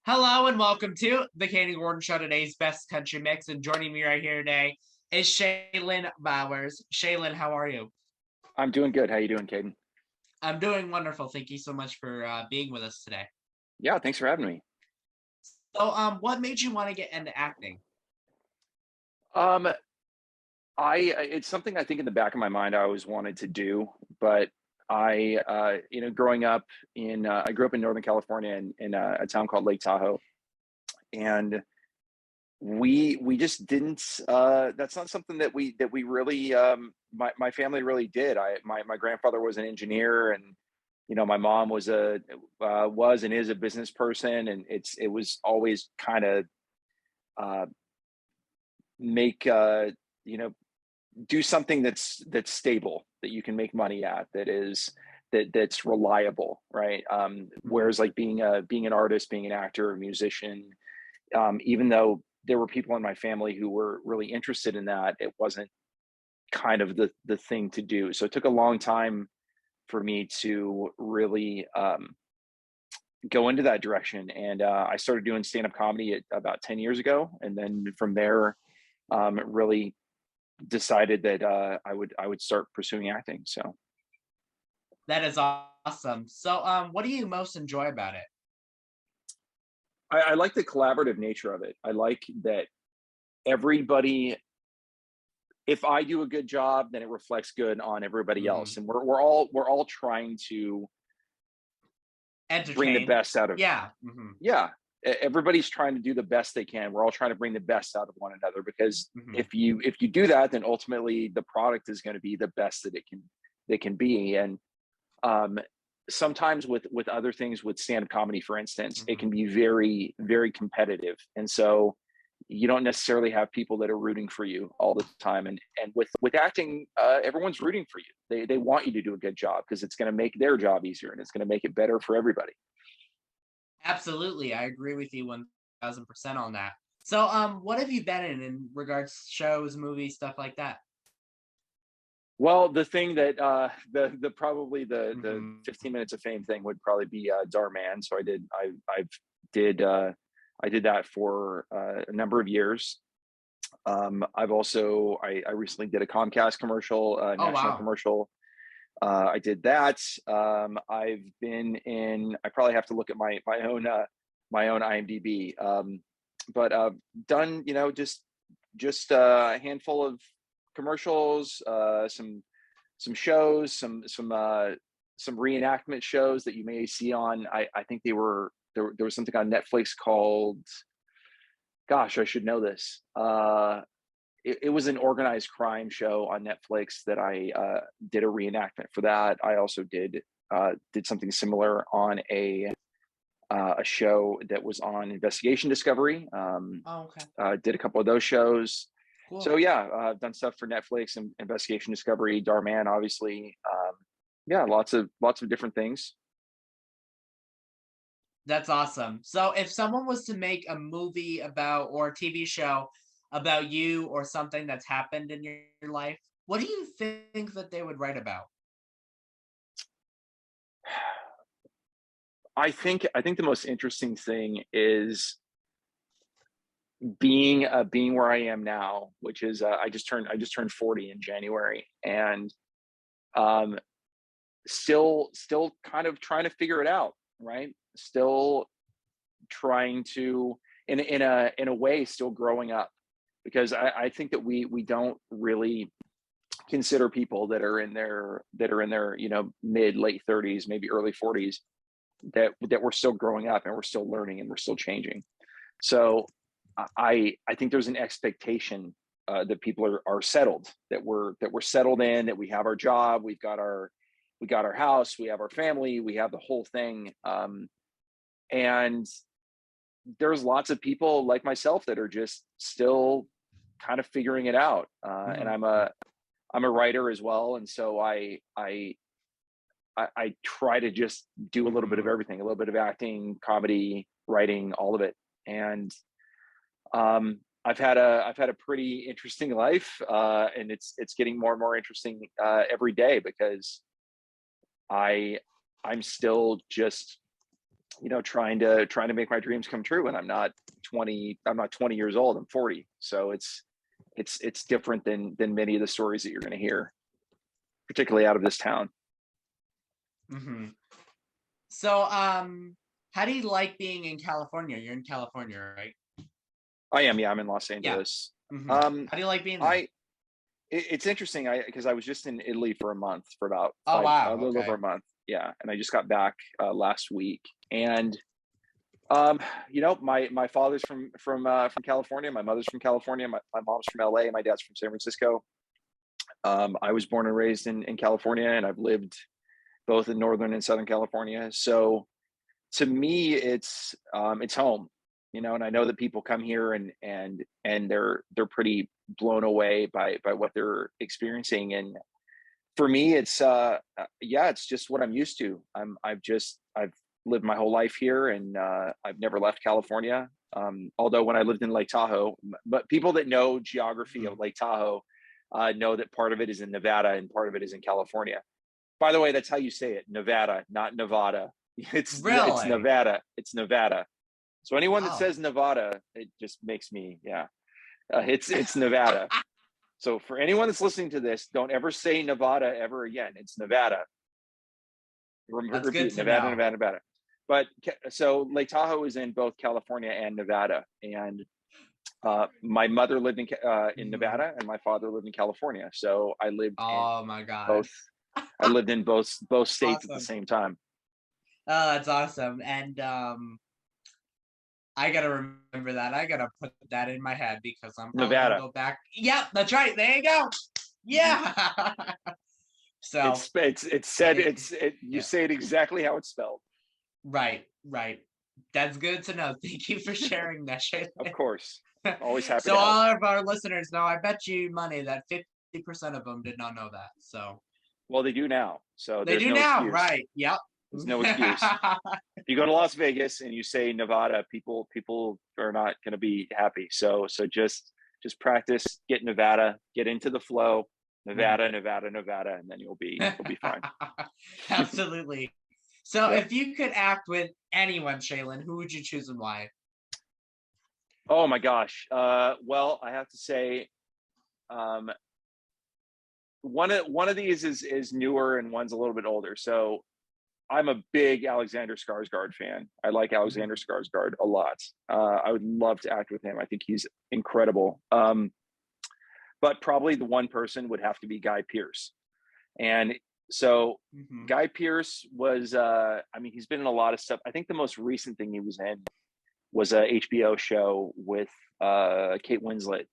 Hello and welcome to the Kayden Show, today's best country mix. And joining me right here today is Shaelan Bowers. Shaelan, how are you? I'm doing good. How you doing, Kayden? I'm doing wonderful. Thank you so much for being with us today. Yeah, thanks for having me. What made you want to get into acting? Um, it's something I think in the back of my mind I always wanted to do, but growing up I grew up in Northern California in a town called Lake Tahoe, and we just didn't. That's not something that we really my family really did. My grandfather was an engineer, and my mom was and is a business person, and it was always kind of uh, make you know do something that's stable, that you can make money at, that's reliable, right? Mhm. Whereas like being an artist, being an actor, a musician, even though there were people in my family who were really interested in that, it wasn't kind of the thing to do. So it took a long time for me to really go into that direction. And I started doing stand-up comedy about 10 years ago, and then from there really decided that I would start pursuing acting. So That is awesome. What do you most enjoy about it? I like the collaborative nature of it. I like that everybody, if I do a good job, then it reflects good on everybody else, Mhm. and we're all trying to bring the Entertain. best out of. Yeah. Hmm. Yeah, everybody's trying to do the best they can. We're all trying to bring the best out of one another, because Hmm. if you do that, then ultimately the product is going to be the best that it can be. And um sometimes with other things, with stand-up comedy for instance, it Hmm. can be very very competitive, and so you don't necessarily have people that are rooting for you all the time. And with acting, everyone's rooting for you. They want you to do a good job, because it's going to make their job easier, and it's going to make it better for everybody. Absolutely. I agree with you 1000% on that. What have you been in regards to shows, movies, stuff like that? Well, the thing that the probably the Hmm. 15 minutes of fame thing would probably be Darman. So did uh I did that for a number of years. I recently did a Comcast commercial, Oh, national wow. commercial. I did that. I've been in. I probably have to look at my own IMDb. But done, just a handful of commercials, some shows, some reenactment shows that you may see on. I think they were there was something on Netflix called. Gosh, I should know this. It was an organized crime show on Netflix that I did a reenactment for. That I also did something similar on a show that was on Investigation Discovery. Oh, okay. Did a couple of those shows. So Cool. yeah, I've done stuff for Netflix and Investigation Discovery, Darman, obviously. Yeah, lots of different things. That's awesome. So if someone was to make a movie about or a TV show about you or something that's happened in your life, what do you think that they would write about? I think the most interesting thing is being where I am now, which is I just turned 40 in January, and um, still kind of trying to figure it out, right? Still trying to, in a way, still growing up, because I think that we don't really consider people that are in their mid late 30s, maybe early 40s, that we're still growing up, and we're still learning, and we're still changing. So I think there's an expectation that people are settled, that we're settled in, that we have our job, we got our house, we have our family, we have the whole thing. And there's lots of people like myself that are just still kind of figuring it out. And Mhm. I'm a writer as well, and so I try to just do a little bit of Mhm. everything, a little bit of acting, comedy, writing, all of it. And I've had a pretty interesting life, and it's getting more and more interesting every day, because I I'm still just trying to make my dreams come true. And I'm not 20 years old, I'm 40. So it's different than many of the stories that you're going to hear, particularly out of this town. Hmm. So, how do you like being in California? You're in California, right? I am, yeah, I'm in Los Yeah. Angeles. Hmm. Um, How do you like being there? I it's interesting. Because I was just in Italy for a month, for about Oh, a wow. little over Okay. a month. Yeah, and I just got back last week. And my father's from California. My mother's from California. My mom's from LA. And my dad's from San Francisco. I was born and raised in California, and I've lived both in Northern and Southern California. So to me, it's home, and I know that people come here and they're pretty blown away by what they're experiencing. And for me, yeah, it's just what I'm used to. I've lived my whole life here, and I've never left California. Although when I lived in Lake Tahoe, but people that know geography Hmm. of Lake Tahoe know that part of it is in Nevada and part of it is in California. By the way, that's how you say it, Nevada, not Nevada. It's Really? Nevada. It's Nevada. So anyone that Oh. says Nevada, it just makes me, yeah. It's Nevada. So for anyone that's listening to this, don't ever say Nevada ever again. It's Nevada. That's good Repeat, to Nevada, know. Nevada, Nevada. But so Lake Tahoe is in both California and Nevada, and my mother lived in Hmm. Nevada, and my father lived in California. So Oh my both. gosh. I lived in both states at the Awesome. same time. Oh, that's awesome. And I gotta remember that. I gotta put that in my head because I'm probably gonna Nevada. go back. Yep, that's right. There you go. Mhm. Yeah. So, It's said it, you yeah, say it exactly how it's spelled. right, right. That's good to know. Thank you for sharing that, Of Shaelan. course. Always happy So to help. all of our listeners know, I bet you money that 50% of them did not know that. So Well, they do now. So they there's do no now, excuse. right? Yep. There's no excuse. If you go to Las Vegas and you say Nevada, people are not going to be happy. So just practice, get Nevada, get into the flow, Nevada, Mhm. Nevada, Nevada, and then you'll be fine. Absolutely. So Yep. if you could act with anyone, Shaylin, who would you choose and why? Oh my gosh. Well, I have to say, um, one of these is newer and one's a little bit older. So I'm a big Alexander Skarsgård fan. I like Alexander Mhm. Skarsgård a lot. I would love to act with him. I think he's incredible. But probably the one person would have to be Guy Pearce. And so Mhm. Guy Pearce was, I mean, he's been in a lot of stuff. I think the most recent thing he was in was a HBO show with Kate Winslet.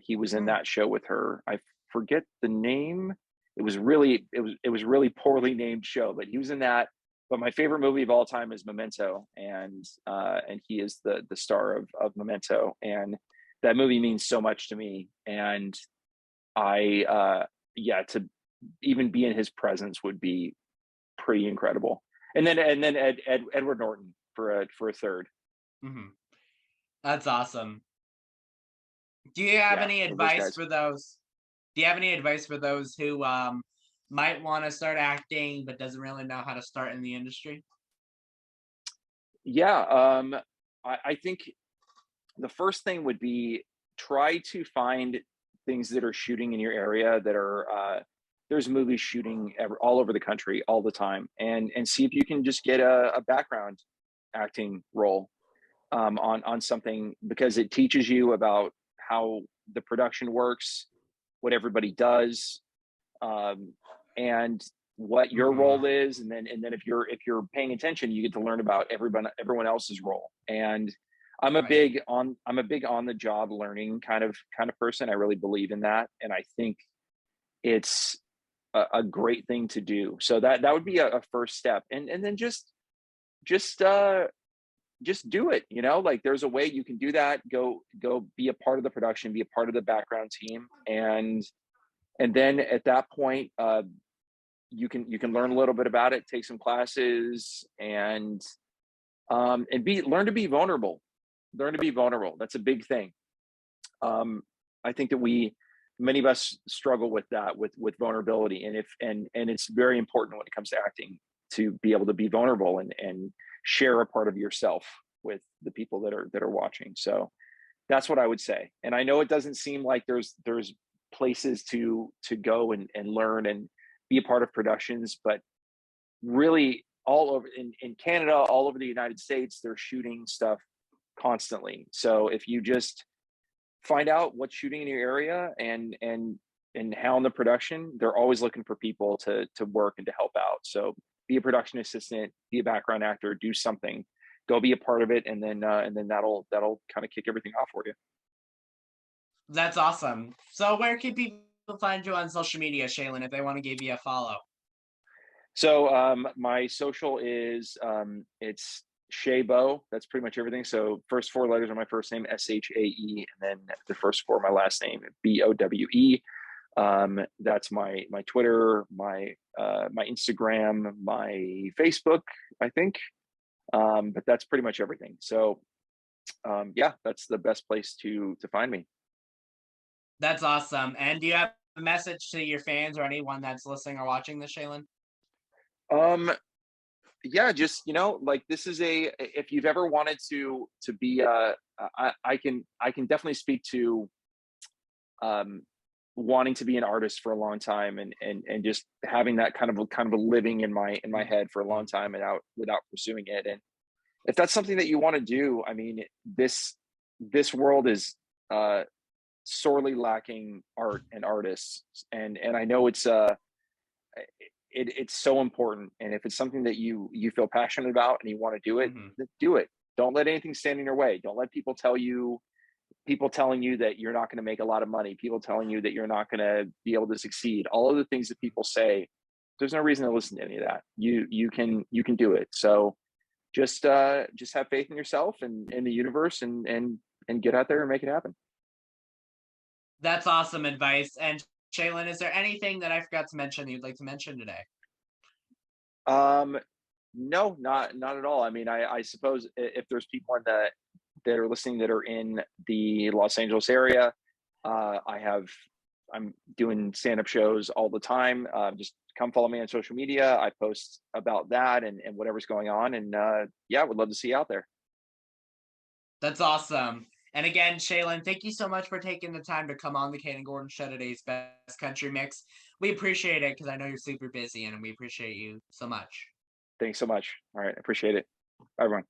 He was in Mm. that show with her. I forget the name. It was really poorly named show, but he was in that. But my favorite movie of all time is Memento, and he is the star of Memento, and that movie means so much to me. And I yeah, to even be in his presence would be pretty incredible. And then Edward Norton for a third. Mhm. That's awesome. Do you have Yeah, any love those advice guys. for those? Do you have any advice for those who might want to start acting but doesn't really know how to start in the industry? Yeah, I think the first thing would be try to find things that are shooting in your area that are there's movies shooting all over the country all the time, and see if you can just get a background acting role on something, because it teaches you about how the production works, what everybody does, um, and what your Mhm. role is. And then if you're paying attention, you get to learn about everyone else's role. And Right. I'm a big on the job learning kind of person. I really believe in that, and I think it's a great thing to do. So that would Mhm. be a first step. And then just just do it. Like, there's a way you can do that. Go be a part of the production, be a part of the background team, and then at that point, you can learn a little bit about it, take some classes, and be learn to be vulnerable. Learn to be vulnerable. That's a big thing. um I think that many of us struggle with that, with vulnerability, and it's very important when it comes to acting to be able to be vulnerable and share a part of yourself with the people that are watching. So that's what I would say. And I know it doesn't seem like there's places to go and learn and be a part of productions, but really all over in Canada, all over the United States, they're shooting stuff constantly. So if you just find out what's shooting in your area and how in the production, they're always looking for people to work and to help out. So be a production assistant, be a background actor, do something, go be a part of it, and then that'll kind of kick everything off for you. That's awesome. So where can people find you on social media, Shaylin, if they want to give you a follow? So my social is it's Shaybo. That's pretty much everything. So first four letters are my first name, Shae, and then the first four my last name, Bowe. That's my Twitter, my Instagram, my Facebook, I think. But that's pretty much everything. So yeah, that's the best place to find me. That's awesome. And do you have a message to your fans or anyone that's listening or watching this, Shaylin? Um, yeah, just like this is a if you've ever wanted to be I can definitely speak to um wanting to be an artist for a long time and just having that kind of a living in my head for a long time and out without pursuing it. And if that's something that you want to do, I mean, this world is sorely lacking art and artists, and I know it's so important. And if it's something that you feel passionate about and you want to do it, Hmm. then do it. Don't let anything stand in your way. Don't let people telling you that you're not going to make a lot of money, people telling you that you're not going to be able to succeed, all of the things that people say. There's no reason to listen to any of that. You can do it. So just have faith in yourself and in the universe, and get out there and make it happen. That's awesome advice. And Shaylin, is there anything that I forgot to mention that you'd like to mention today? Um, no, not at all. I mean, I suppose if there's people that are listening that are in the Los Angeles area, I'm doing stand-up shows all the time. Just come follow me on social media. I post about that and whatever's going on. And yeah, would love to see you out there. That's awesome. And again, Shaylin, thank you so much for taking the time to come on the Kane and Gordon Show, today's best country mix. We appreciate it because I know you're super busy and we appreciate you so much. Thanks so much. All right, appreciate it. Bye, everyone.